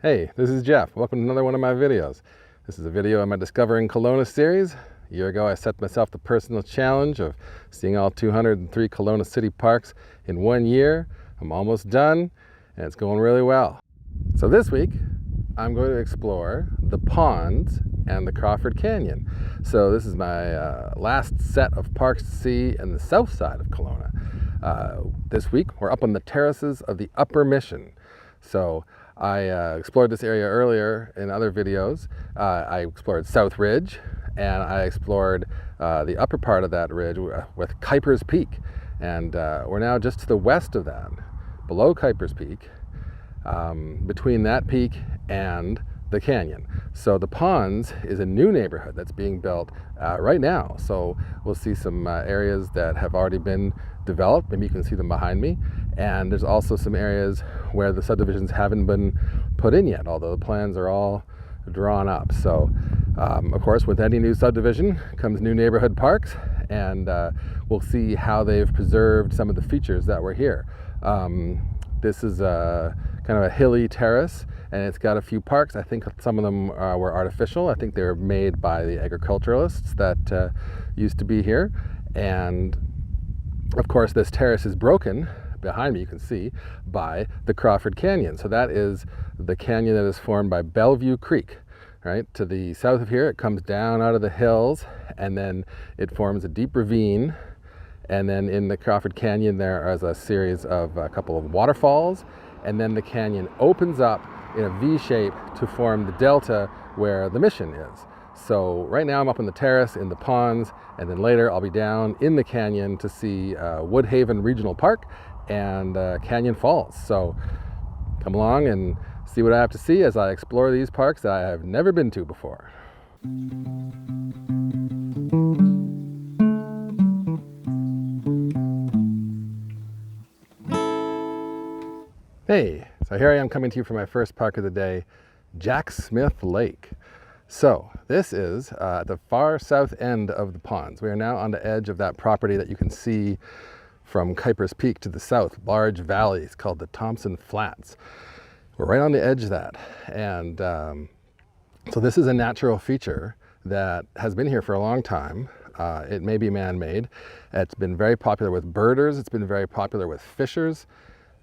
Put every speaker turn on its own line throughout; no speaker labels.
Hey, this is Jeff. Welcome to another one of my videos. This is a video on my Discovering Kelowna series. A year ago I set myself the personal challenge of seeing all 203 Kelowna city parks in 1 year. I'm almost done and it's going really well. So this week I'm going to explore the ponds and the Crawford Canyon. So this is my last set of parks to see in the south side of Kelowna. This week we're up on the terraces of the Upper Mission. So I explored this area earlier in other videos. I explored South Ridge and I explored the upper part of that ridge with Kuiper's Peak. And we're now just to the west of that, below Kuiper's Peak, between that peak and the canyon. So the ponds is a new neighborhood that's being built right now. So we'll see some areas that have already been developed. Maybe you can see them behind me. And there's also some areas where the subdivisions haven't been put in yet, although the plans are all drawn up. So of course, with any new subdivision comes new neighborhood parks, and we'll see how they've preserved some of the features that were here. This is kind of a hilly terrace, and it's got a few parks. I think some of them were artificial. I think they were made by the agriculturalists that used to be here. And of course, this terrace is broken, behind me you can see, by the Crawford Canyon. So that is the canyon that is formed by Bellevue Creek. Right to the south of here, it comes down out of the hills, and then it forms a deep ravine. And then in the Crawford Canyon there is a series of a couple of waterfalls, and then the canyon opens up in a V shape to form the delta where the mission is. So right now I'm up on the terrace in the ponds, and then later I'll be down in the canyon to see Woodhaven Regional Park and Canyon Falls. So come along and see what I have to see as I explore these parks that I have never been to before. Hey, so here I am coming to you for my first park of the day, Jack Smith Lake. So this is at the far south end of the ponds. We are now on the edge of that property that you can see from Kuiper's Peak to the south, large valleys called the Thompson Flats. We're right on the edge of that. And so this is a natural feature that has been here for a long time. It may be man-made. It's been very popular with birders. It's been very popular with fishers.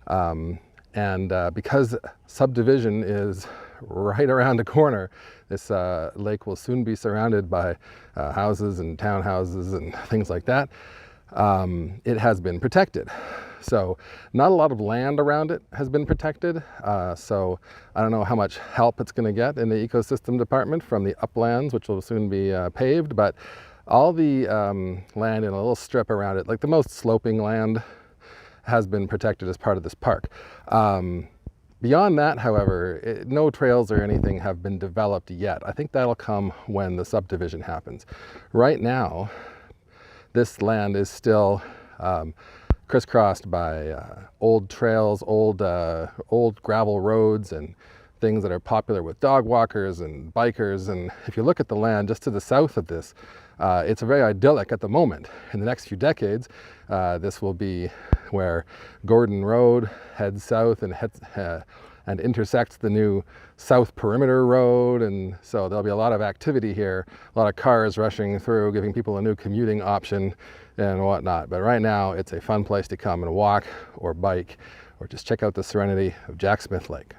And because subdivision is right around the corner, this lake will soon be surrounded by houses and townhouses and things like that. It has been protected. So not a lot of land around it has been protected. So I don't know how much help it's going to get in the ecosystem department from the uplands, which will soon be paved, but all the land in a little strip around it, like the most sloping land, has been protected as part of this park. Beyond that, however, no trails or anything have been developed yet. I think that'll come when the subdivision happens. Right now, this land is still crisscrossed by old trails, old gravel roads, and things that are popular with dog walkers and bikers. And if you look at the land just to the south of this, it's very idyllic at the moment. In the next few decades, this will be where Gordon Road heads south and intersects the new South Perimeter Road. And so there'll be a lot of activity here, a lot of cars rushing through, giving people a new commuting option and whatnot. But right now, it's a fun place to come and walk or bike or just check out the serenity of Jack Smith Lake.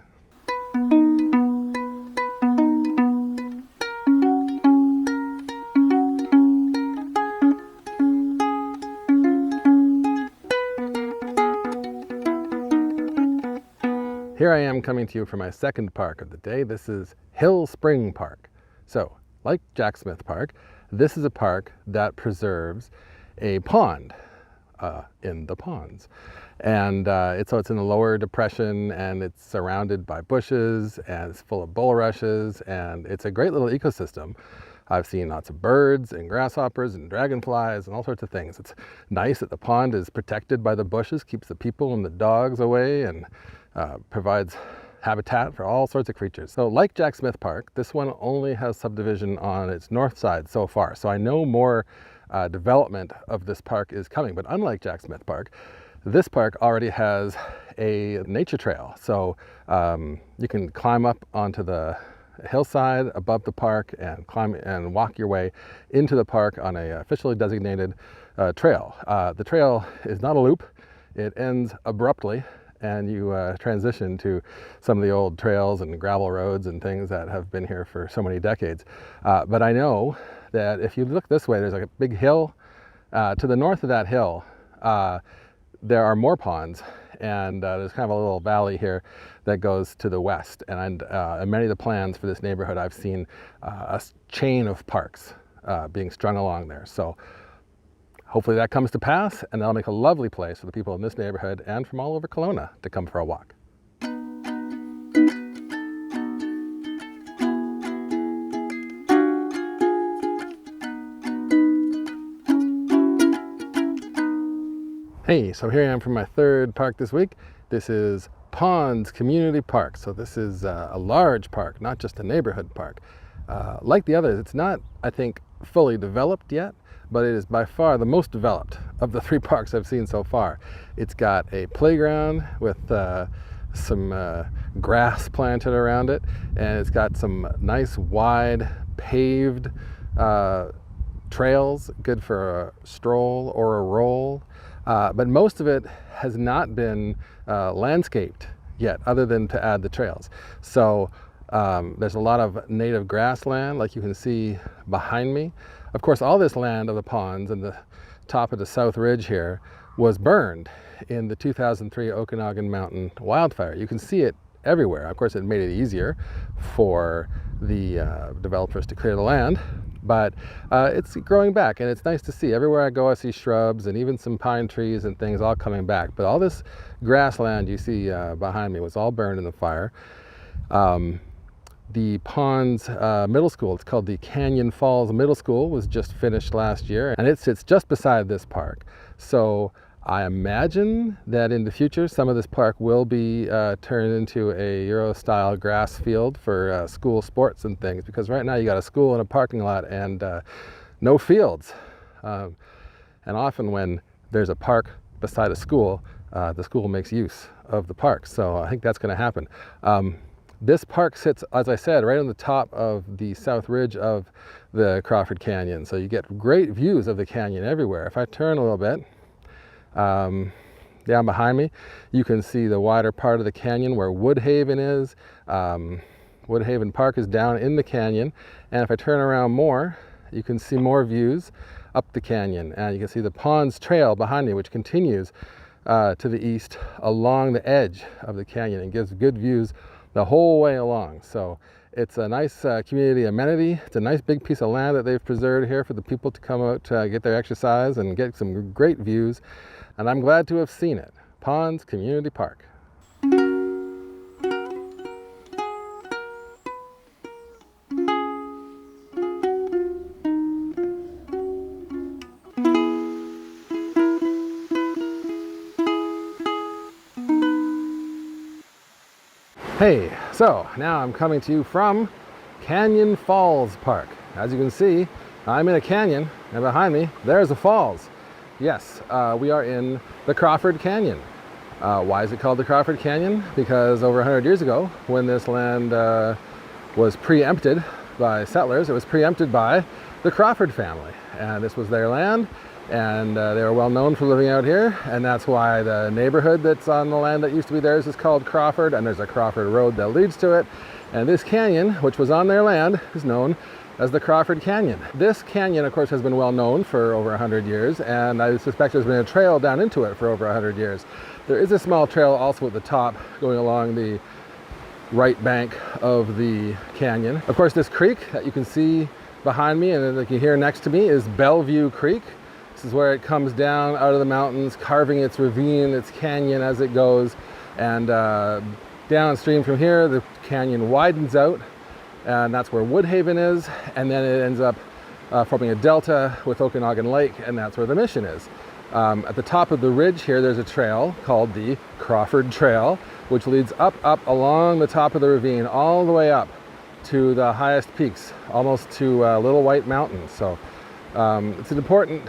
Here I am coming to you for my second park of the day. This is Hill Spring Park. So, like Jack Smith Park, this is a park that preserves a pond in the ponds. And so it's in a lower depression, and it's surrounded by bushes, and it's full of bulrushes, and it's a great little ecosystem. I've seen lots of birds and grasshoppers and dragonflies and all sorts of things. It's nice that the pond is protected by the bushes, keeps the people and the dogs away, and provides habitat for all sorts of creatures. So like Jack Smith Park, this one only has subdivision on its north side so far. So I know more development of this park is coming, but unlike Jack Smith Park, This park already has a nature trail, so you can climb up onto the hillside above the park and climb and walk your way into the park on a officially designated trail. The trail is not a loop. It ends abruptly, and you transition to some of the old trails and gravel roads and things that have been here for so many decades. But I know that if you look this way, there's like a big hill. To the north of that hill, there are more ponds, and there's kind of a little valley here that goes to the west. And in many of the plans for this neighborhood, I've seen a chain of parks being strung along there. So hopefully that comes to pass, and that'll make a lovely place for the people in this neighborhood and from all over Kelowna to come for a walk. Hey, so here I am for my third park this week. This is Ponds Community Park. So this is a large park, not just a neighborhood park. Like the others, it's not, I think, fully developed yet, but it is by far the most developed of the 3 parks I've seen so far. It's got a playground with some grass planted around it, and it's got some nice wide paved trails, good for a stroll or a roll. But most of it has not been landscaped yet, other than to add the trails. So there's a lot of native grassland, like you can see behind me. Of course, all this land of the ponds and the top of the South Ridge here was burned in the 2003 Okanagan Mountain wildfire. You can see it everywhere. Of course, it made it easier for the developers to clear the land. But it's growing back, and it's nice to see. Everywhere I go, I see shrubs and even some pine trees and things all coming back. But all this grassland you see behind me was all burned in the fire. The Ponds Middle School, it's called the Canyon Falls Middle School, was just finished last year, and it sits just beside this park. So I imagine that in the future some of this park will be turned into a Euro-style grass field for school sports and things, because right now you got a school and a parking lot and no fields. And often when there's a park beside a school, the school makes use of the park. So I think that's going to happen. This park sits, as I said, right on the top of the South Ridge of the Crawford Canyon. So you get great views of the canyon everywhere. If I turn a little bit, down behind me, you can see the wider part of the canyon where Woodhaven is. Woodhaven Park is down in the canyon, and if I turn around more, you can see more views up the canyon, and you can see the Ponds Trail behind me, which continues to the east along the edge of the canyon and gives good views the whole way along. So it's a nice community amenity. It's a nice big piece of land that they've preserved here for the people to come out to get their exercise and get some great views. And I'm glad to have seen it. Ponds Community Park. Hey, so now I'm coming to you from Canyon Falls Park. As you can see, I'm in a canyon, and behind me, there's the falls. Yes, we are in the Crawford Canyon. Why is it called the Crawford Canyon? Because over 100 years ago, when this land was preempted by settlers, it was preempted by the Crawford family. And this was their land, and they were well known for living out here, and that's why the neighborhood that's on the land that used to be theirs is called Crawford, and there's a Crawford Road that leads to it. And this canyon, which was on their land, is known as the Crawford Canyon. This canyon, of course, has been well known for over 100 years, and I suspect there's been a trail down into it for over 100 years. There is a small trail also at the top going along the right bank of the canyon. Of course, this creek that you can see behind me and that you hear next to me is Bellevue Creek. This is where it comes down out of the mountains, carving its ravine, its canyon as it goes. And downstream from here, the canyon widens out, and that's where Woodhaven is. And then it ends up forming a delta with Okanagan Lake, and that's where the mission is. At the top of the ridge here, there's a trail called the Crawford Trail, which leads up along the top of the ravine, all the way up to the highest peaks, almost to Little White Mountain. So it's an important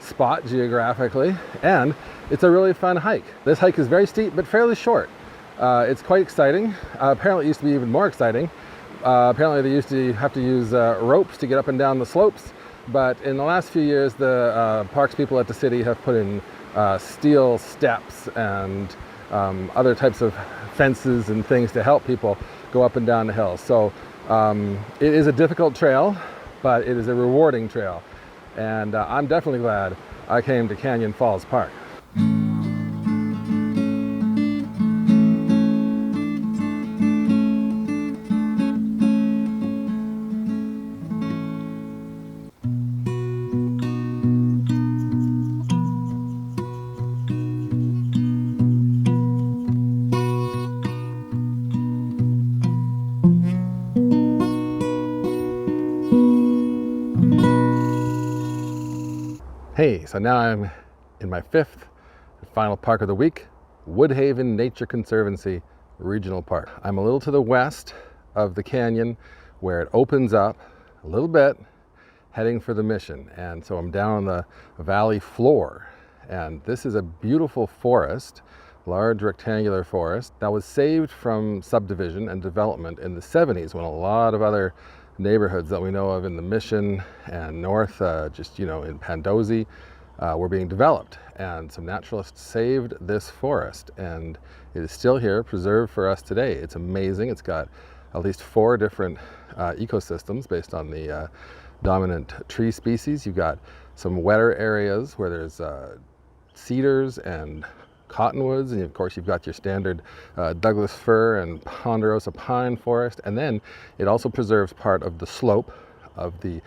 spot geographically, and it's a really fun hike. This hike is very steep but fairly short. It's quite exciting. Apparently it used to be even more exciting. Apparently they used to have to use ropes to get up and down the slopes, but in the last few years the parks people at the city have put in steel steps and other types of fences and things to help people go up and down the hill. So it is a difficult trail, but it is a rewarding trail. And I'm definitely glad I came to Canyon Falls Park. Hey, so now I'm in my fifth and final park of the week, Woodhaven Nature Conservancy Regional Park. I'm a little to the west of the canyon where it opens up a little bit, heading for the Mission. And so I'm down on the valley floor. And this is a beautiful forest, large rectangular forest that was saved from subdivision and development in the 70s when a lot of other neighborhoods that we know of in the Mission and north, just in Pandosy, were being developed, and some naturalists saved this forest, and it is still here, preserved for us today. It's amazing. It's got at least 4 different ecosystems based on the dominant tree species. You've got some wetter areas where there's cedars and cottonwoods, and of course you've got your standard Douglas fir and ponderosa pine forest, and then it also preserves part of the slope of the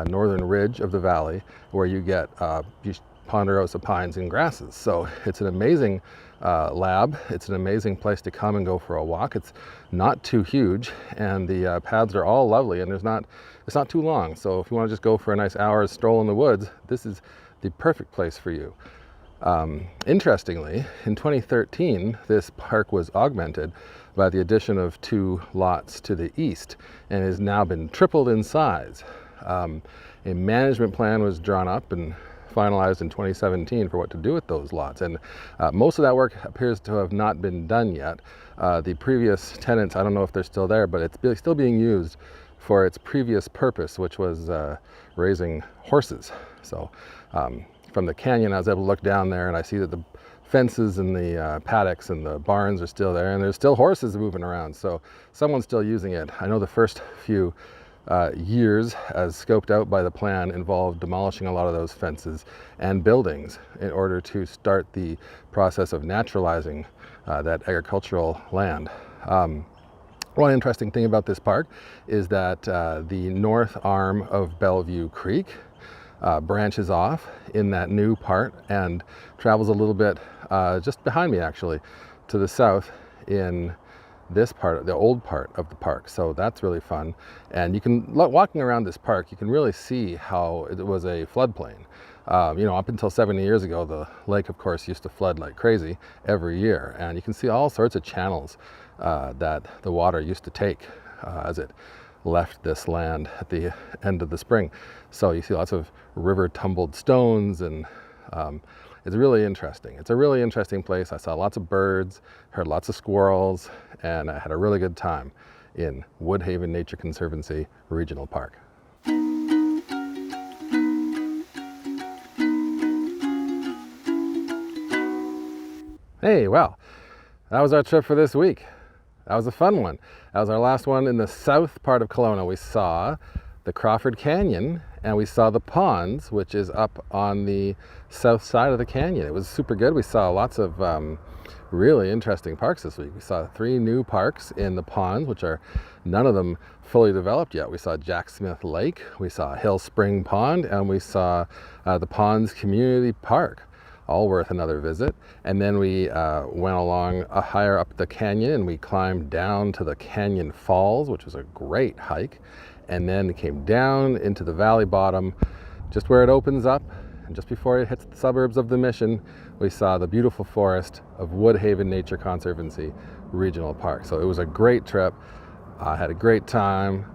northern ridge of the valley where you get ponderosa pines and grasses. So it's an amazing lab. It's an amazing place to come and go for a walk. It's not too huge, and the paths are all lovely, and it's not too long. So if you want to just go for a nice hour's stroll in the woods, this is the perfect place for you. Interestingly, in 2013, this park was augmented by the addition of 2 lots to the east and has now been tripled in size. A management plan was drawn up and finalized in 2017 for what to do with those lots, and most of that work appears to have not been done yet. The previous tenants, I don't know if they're still there, but it's still being used for its previous purpose, which was raising horses. So from the canyon I was able to look down there, and I see that the fences and the paddocks and the barns are still there, and there's still horses moving around, so someone's still using it. I know the first few years, as scoped out by the plan, involved demolishing a lot of those fences and buildings in order to start the process of naturalizing that agricultural land. One interesting thing about this park is that the north arm of Bellevue Creek branches off in that new part and travels a little bit just behind me, actually, to the south in this part, the old part of the park. So that's really fun. And you can, walking around this park, you can really see how it was a floodplain. Up until 70 years ago, the lake, of course, used to flood like crazy every year. And you can see all sorts of channels that the water used to take as it left this land at the end of the spring. So you see lots of river tumbled stones, and it's really interesting. It's a really interesting place. I saw lots of birds, heard lots of squirrels, and I had a really good time in Woodhaven Nature Conservancy Regional Park. Hey, well, that was our trip for this week. That was a fun one. That was our last one in the south part of Kelowna. We saw the Crawford Canyon, and we saw the ponds, which is up on the south side of the canyon. It was super good. We saw lots of really interesting parks this week. We saw 3 new parks in the ponds, which are none of them fully developed yet. We saw Jack Smith Lake, we saw Hill Spring Pond, and we saw the Ponds Community Park. All worth another visit. And then we went along higher up the canyon, and we climbed down to the Canyon Falls, which was a great hike. And then came down into the valley bottom, just where it opens up, and just before it hits the suburbs of the Mission, we saw the beautiful forest of Woodhaven Nature Conservancy Regional Park. So it was a great trip. I had a great time.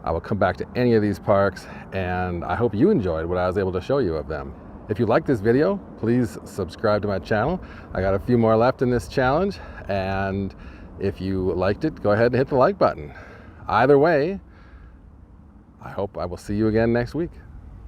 I will come back to any of these parks, and I hope you enjoyed what I was able to show you of them. If you like this video, please subscribe to my channel. I got a few more left in this challenge, and if you liked it, go ahead and hit the like button. Either way, I hope I will see you again next week.